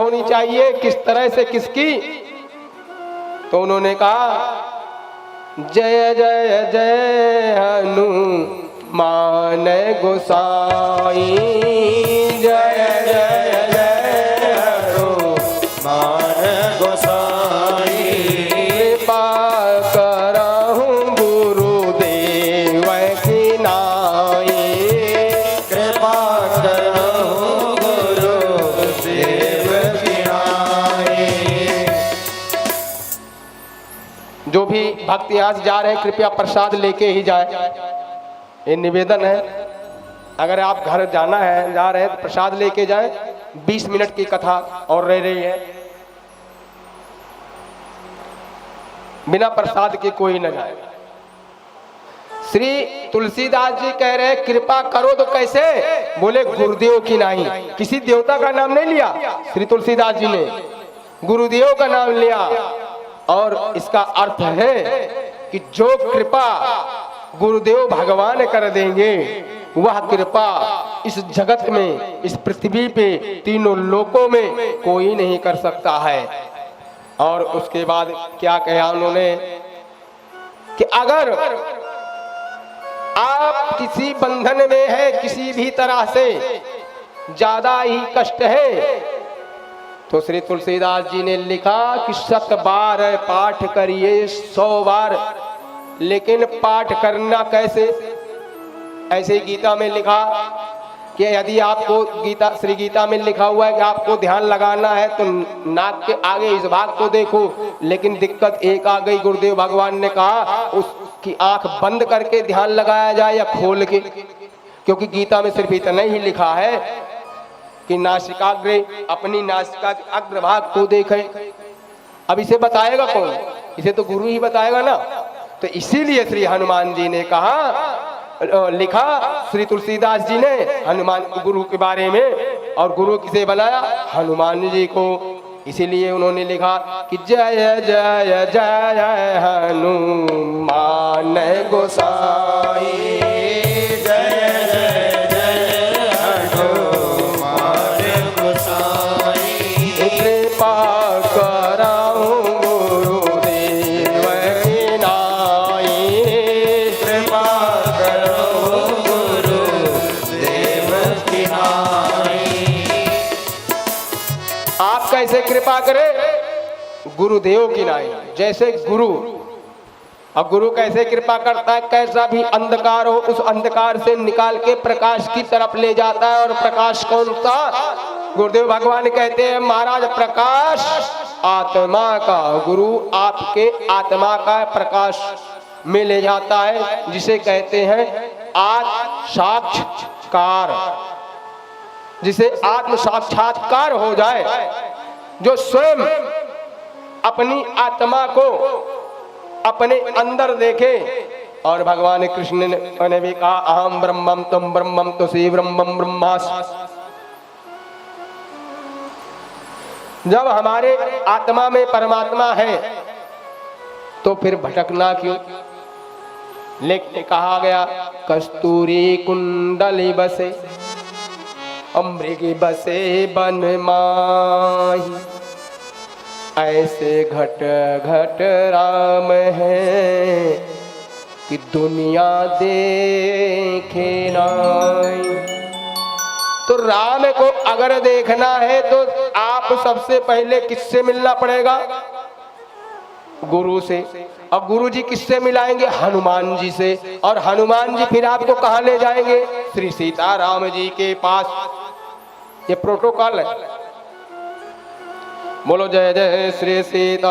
होनी चाहिए, किस तरह से, किसकी। तो उन्होंने कहा जय जय जय हनुमान गोसाई, जय जय जय हनुमान गोसाई। कृपा करहूं गुरुदेव की नाई, कृपा करहूं गुरुदेव की नाई। जो भी भक्त यहाँ से जा रहे हैं कृपया प्रसाद लेके ही जाए, ये निवेदन है। अगर आप घर जाना है, जा रहे हैं तो प्रसाद लेके जाएं। 20 मिनट की कथा और रह रही है, बिना प्रसाद के कोई न जाए। श्री तुलसीदास जी कह रहे कृपा करो तो कैसे, बोले गुरुदेव की नहीं। किसी देवता का नाम नहीं लिया श्री तुलसीदास जी ने, गुरुदेव का नाम लिया। और इसका अर्थ है कि जो कृपा गुरुदेव भगवान कर देंगे वह कृपा इस जगत में, इस पृथ्वी पे, तीनों लोकों में कोई नहीं कर सकता है। और उसके बाद क्या कहा उन्होंने कि अगर आप किसी बंधन में है, किसी भी तरह से ज्यादा ही कष्ट है, तो श्री तुलसीदास जी ने लिखा कि 100 बार पाठ करिए, 100 बार। लेकिन पाठ करना कैसे? ऐसे ही गीता में लिखा कि यदि आपको श्री गीता में लिखा हुआ है कि आपको ध्यान लगाना है तो नाक के आगे इस भाग को देखो। लेकिन दिक्कत एक आ गई, गुरुदेव भगवान ने कहा उसकी आंख बंद करके ध्यान लगाया जाए या खोल के, क्योंकि गीता में सिर्फ इतना ही लिखा है कि नासिकाग्र, अपनी नासिका के अग्रभाग को देखें। अब इसे बताएगा कौन? इसे तो गुरु ही बताएगा ना। तो इसीलिए श्री हनुमान जी ने कहा, लिखा श्री तुलसीदास जी ने हनुमान गुरु के बारे में। और गुरु किसे बनाया? हनुमान जी को। इसीलिए उन्होंने लिखा कि जय जय जय हनुमान गोसाई, जय जय जय हनुमान गोसाई। कृपा कराऊं गुरुदेव की नाई, कृपा कराऊं गुरुदेव की नाई। आप कैसे कृपा करें? गुरुदेव की नाई, जैसे गुरु। अब गुरु कैसे कृपा करता है? कैसा भी अंधकार हो उस अंधकार से निकाल के प्रकाश की तरफ ले जाता है। और प्रकाश कौन सा? गुरुदेव भगवान कहते हैं महाराज प्रकाश आत्मा का, गुरु आपके आत्मा का प्रकाश में ले जाता है, जिसे कहते हैं आत्म साक्षात्कार। जिसे आत्म साक्षात्कार हो जाए, जो स्वयं अपनी आत्मा को अपने अंदर देखे। और भगवान कृष्ण ने भी कहा अहम ब्रह्मम तुम ब्रह्मम तुसी ब्रह्मम ब्रह्मास्मि। जब हमारे आत्मा में परमात्मा है तो फिर भटकना क्यों? लेकिन कहा गया कस्तूरी कुंडली बसे अमृग बसे बन माही, ऐसे घट घट राम है कि दुनिया देखे नाई। तो राम को अगर देखना है तो आप सबसे पहले किससे मिलना पड़ेगा? गुरु से। और गुरु जी किससे मिलाएंगे? हनुमान जी से। और हनुमान जी फिर आपको कहाँ ले जाएंगे? श्री सीताराम जी के पास। ये प्रोटोकॉल है। बोलो जय जय श्री सीताराम।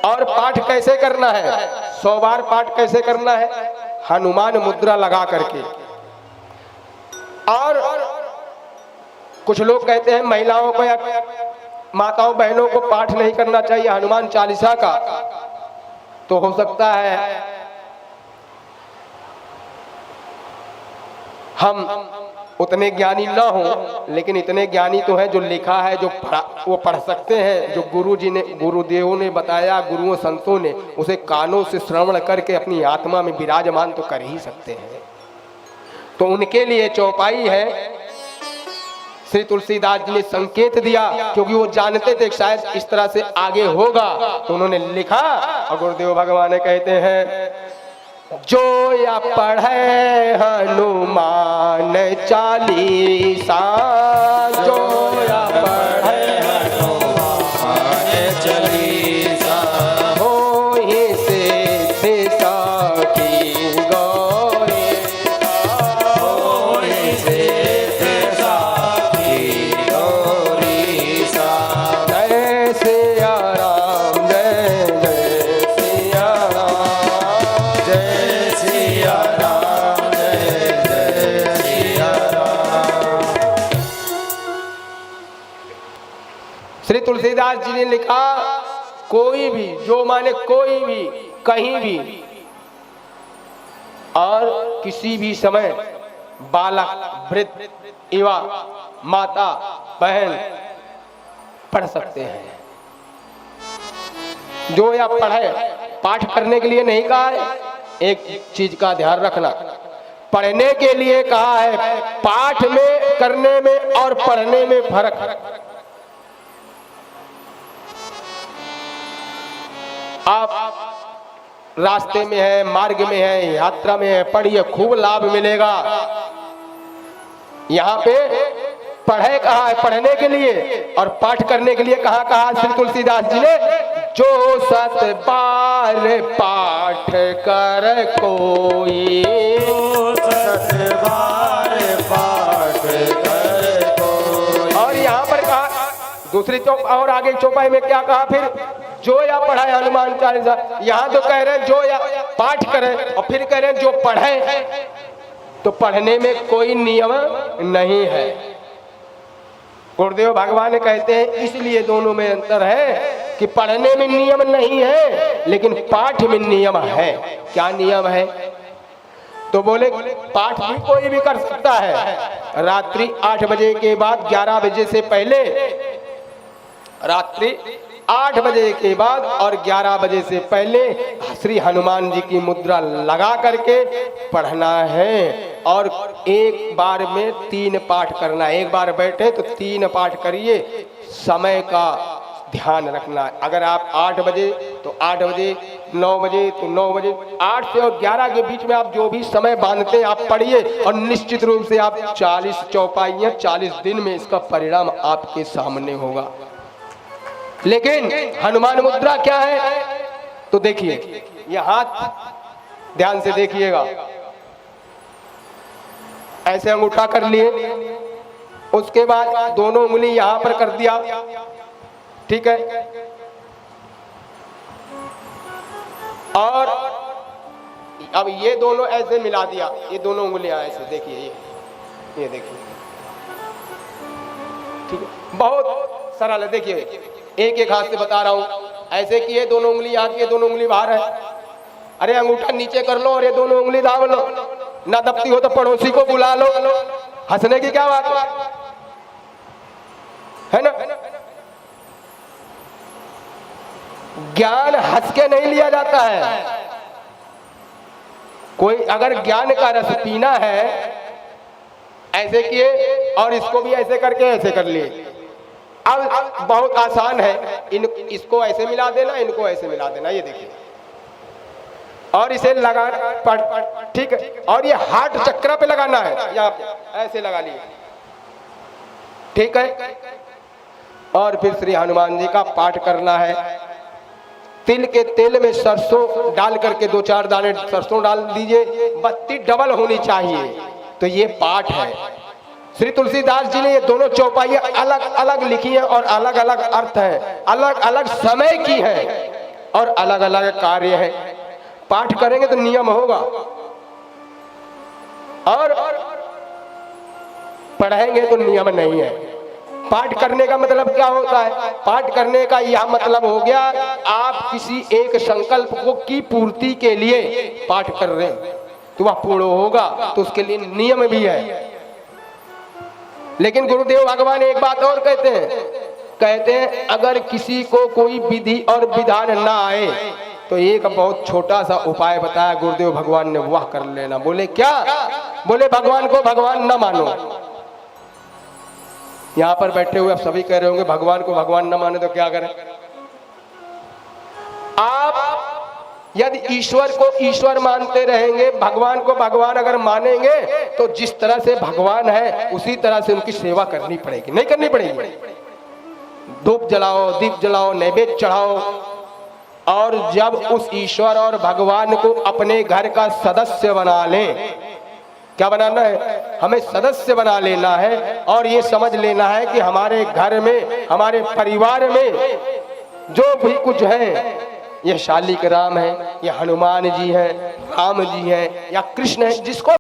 और पाठ कैसे करना है? 100 बार पाठ कैसे करना है? हनुमान मुद्रा लगा करके। और कुछ लोग कहते हैं महिलाओं को या माताओं बहनों को पाठ नहीं करना चाहिए हनुमान चालीसा का। तो हो सकता है हम उतने ज्ञानी ना हो, लेकिन इतने ज्ञानी तो है जो लिखा है, जो वो पढ़ सकते हैं। जो गुरु जी ने, गुरुदेवों ने बताया, गुरुओं संतों ने, उसे कानों से श्रवण करके अपनी आत्मा में विराजमान तो कर ही सकते हैं। तो उनके लिए चौपाई है श्री तुलसीदास जी ने संकेत दिया, क्योंकि वो जानते थे शायद इस तरह से आगे होगा, तो उन्होंने लिखा। और गुरुदेव भगवान कहते हैं, जो या पढ़े हनुमान चालीसा, जो या पढ़े हनुमान चालीसा, हो ही सिद्धि साखी गौरी, हो ही सिद्धि साखी गौरी सा। जय सिया राम, जय जय सिया राम, जय सिया राम, जय जय सिया राम। श्री तुलसीदास जी ने लिखा, कोई भी, जो माने कोई भी, कहीं भी और किसी भी समय, बालक, वृद्ध, युवा, माता, बहन पढ़ सकते हैं। जो या पढ़े, पाठ करने के लिए नहीं कहा है, एक चीज का ध्यान रखना, पढ़ने के लिए कहा है। पाठ में, करने में और पढ़ने में फर्क। आप रास्ते में है, मार्ग में है, यात्रा में है, पढ़िए, खूब लाभ मिलेगा। यहाँ पे पढ़े कहा है पढ़ने के लिए, और पाठ करने के लिए कहा श्री तुलसीदास जी ने, जो 7 बार पाठ कर कोई, 7 बार पाठ कर कोई। और यहाँ पर कहा दूसरी चौप और आगे चौपाई में क्या कहा फिर, जो या पढ़ाए हनुमान चालीसा। यहाँ तो कह रहे हैं जो या पाठ करे, और फिर कह रहे हैं जो पढ़े। तो पढ़ने में कोई नियम नहीं है। गुरुदेव भगवान कहते हैं इसलिए दोनों में अंतर है कि पढ़ने में नियम नहीं है, लेकिन पाठ में नियम है। क्या नियम है? तो बोले पाठ भी कोई भी कर सकता है। रात्रि 8 बजे के बाद 11 बजे से पहले, रात्रि 8 बजे के बाद और 11 बजे से पहले श्री हनुमान जी की मुद्रा लगा करके पढ़ना है, और एक बार में 3 पाठ करना है। एक बार बैठे तो 3 पाठ करिए। समय का ध्यान रखना है। अगर आप 8 बजे तो 8 बजे, 9 बजे तो 9 बजे, 8 से और 11 के बीच में आप जो भी समय बांधते हैं आप पढ़िए, और निश्चित रूप से आप 40 चौपाइयाँ 40 दिन में इसका परिणाम आपके सामने होगा। लेकिन हनुमान मुद्रा क्या है? तो देखिए, ये हाथ ध्यान से देखिएगा, ऐसे अंगूठा कर लिए, उसके बाद दोनों उंगली यहां पर कर दिया, ठीक है, और अब ये दोनों ऐसे मिला दिया, ये दोनों उंगलियां ऐसे, देखिए ये देखिए, ठीक है, बहुत सरल है। देखिए एक एक हाथ से बता रहा हूं, ऐसे किए, दोनों उंगली यहाँ की, दोनों उंगली बाहर है। अरे अंगूठा नीचे कर लो और ये दोनों उंगली दाब लो। ना दबती हो तो पड़ोसी को बुला लो, हंसने की क्या बात है ना? ज्ञान हंस के नहीं लिया जाता है। कोई अगर ज्ञान का रस पीना है, ऐसे किए और इसको भी ऐसे करके ऐसे कर लिए। अब बहुत आसान है, इसको ऐसे मिला देना, इनको ऐसे मिला देना, ये देखिए, और इसे लगा, ठीक है, और ये हार्ट चक्र पे लगाना है, यहाँ पे ऐसे लगा लिए, ठीक है। और फिर श्री हनुमान जी का पाठ करना है। तिल के तेल में सरसों डाल करके 2-4 दाने सरसों डाल दीजिए, बत्ती डबल होनी चाहिए। तो ये पाठ है। श्री तुलसीदास जी ने ये दोनों चौपाइयाँ अलग अलग लिखी हैं और अलग अलग अर्थ है, अलग अलग समय की है और अलग अलग कार्य है। पाठ करेंगे तो नियम होगा, और पढ़ेंगे तो नियम नहीं है। पाठ करने का मतलब क्या होता है? पाठ करने का यह मतलब हो गया, आप किसी एक संकल्प को की पूर्ति के लिए पाठ कर रहे हैं, तो वह पूर्ण होगा, तो उसके लिए नियम भी है। लेकिन गुरुदेव भगवान एक बात और कहते हैं अगर किसी को कोई विधि और विधान ना आए तो एक बहुत छोटा सा उपाय बताया गुरुदेव भगवान ने, वह कर लेना। बोले क्या? बोले भगवान को भगवान न मानो, यहाँ पर बैठे हुए आप सभी कह रहे होंगे भगवान को भगवान न माने तो क्या करें। आप यदि ईश्वर को ईश्वर मानते रहेंगे, भगवान को भगवान अगर मानेंगे, तो जिस तरह से भगवान है उसी तरह से उनकी सेवा करनी पड़ेगी, नहीं करनी पड़ेगी। धूप जलाओ, दीप जलाओ, नैवेद्य चढ़ाओ, और जब उस ईश्वर और भगवान को अपने घर का सदस्य बना लें, क्या बनाना है, हमें सदस्य बना लेना है, और ये समझ लेना है कि हमारे घर में, हमारे परिवार में जो भी कुछ है, ये शालिक राम है, ये हनुमान जी है, राम जी है, या कृष्ण है, जिसको